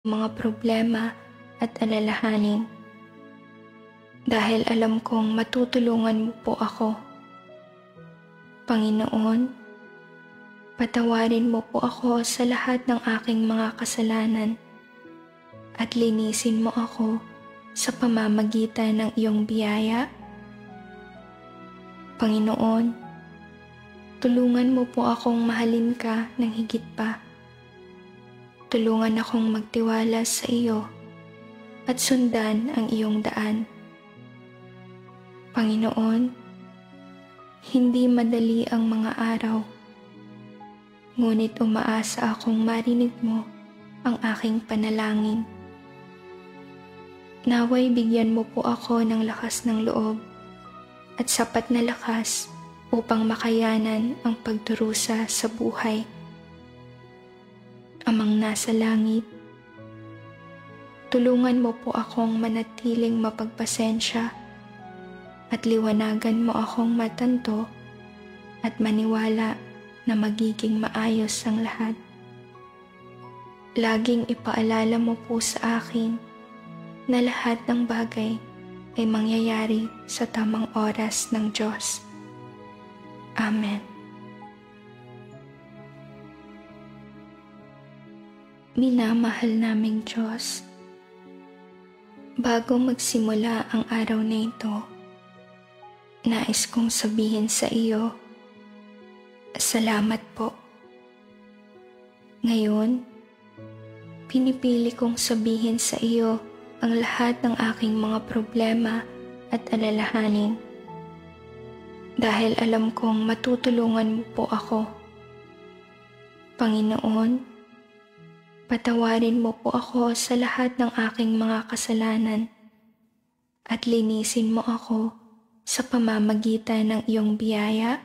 mga problema at alalahanin. Dahil alam kong matutulungan mo po ako. Panginoon, patawarin mo po ako sa lahat ng aking mga kasalanan at linisin mo ako sa pamamagitan ng iyong biyaya. Panginoon, tulungan mo po akong mahalin ka ng higit pa. Tulungan akong magtiwala sa iyo at sundan ang iyong daan. Panginoon, hindi madali ang mga araw, ngunit umaasa akong marinig mo ang aking panalangin. Naway bigyan mo po ako ng lakas ng loob at sapat na lakas upang makayanan ang pagdurusa sa buhay. Amang nasa langit, tulungan mo po akong manatiling mapagpasensya at liwanagan mo akong matanto at maniwala na magiging maayos ang lahat. Laging ipaalala mo po sa akin na lahat ng bagay ay mangyayari sa tamang oras ng Diyos. Amen. Minamahal naming Diyos, bago magsimula ang araw na ito, nais kong sabihin sa iyo, salamat po. Ngayon, pinipili kong sabihin sa iyo ang lahat ng aking mga problema at alalahanin. Dahil alam kong matutulungan mo po ako. Panginoon, patawarin mo po ako sa lahat ng aking mga kasalanan at linisin mo ako sa pamamagitan ng iyong biyaya.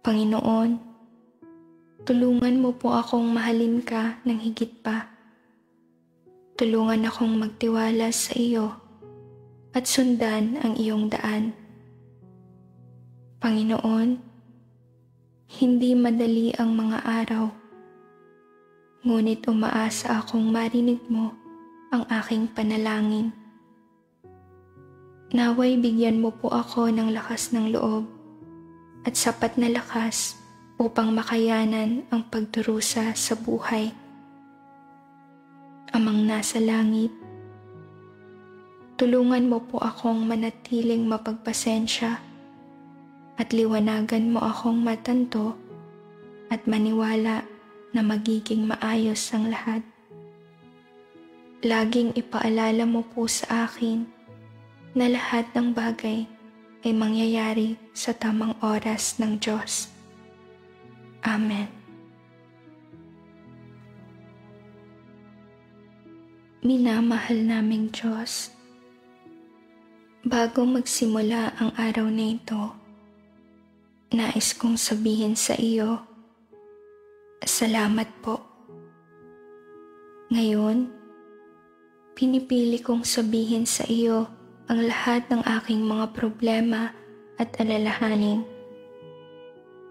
Panginoon, tulungan mo po akong mahalin ka ng higit pa. Tulungan akong magtiwala sa iyo at sundan ang iyong daan. Panginoon, hindi madali ang mga araw, ngunit umaasa akong marinig mo ang aking panalangin. Naway bigyan mo po ako ng lakas ng loob at sapat na lakas upang makayanan ang pagdurusa sa buhay. Amang nasa langit, tulungan mo po akong manatiling mapagpasensya at liwanagan mo akong matanto at maniwala na magiging maayos ang lahat. Laging ipaalala mo po sa akin na lahat ng bagay ay mangyayari sa tamang oras ng Diyos. Amen. Minamahal naming Diyos, bago magsimula ang araw na ito, nais kong sabihin sa iyo, salamat po. Ngayon, pinipili kong sabihin sa iyo ang lahat ng aking mga problema at alalahanin.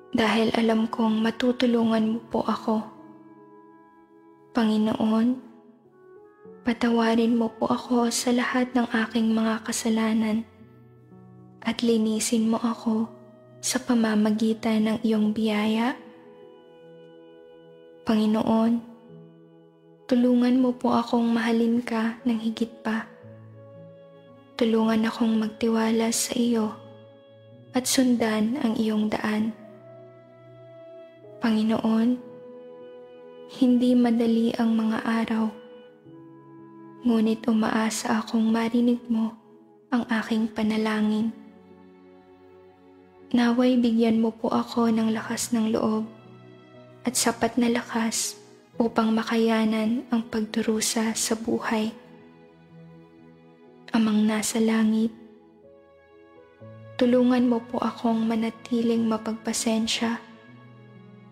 Dahil alam kong matutulungan mo po ako. Panginoon, patawarin mo po ako sa lahat ng aking mga kasalanan at linisin mo ako sa pamamagitan ng iyong biyaya. Panginoon, tulungan mo po akong mahalin ka ng higit pa. Tulungan akong magtiwala sa iyo at sundan ang iyong daan. Panginoon, hindi madali ang mga araw, ngunit umaasa akong marinig mo ang aking panalangin. Naway bigyan mo po ako ng lakas ng loob at sapat na lakas upang makayanan ang pagdurusa sa buhay. Amang nasa langit, tulungan mo po akong manatiling mapagpasensya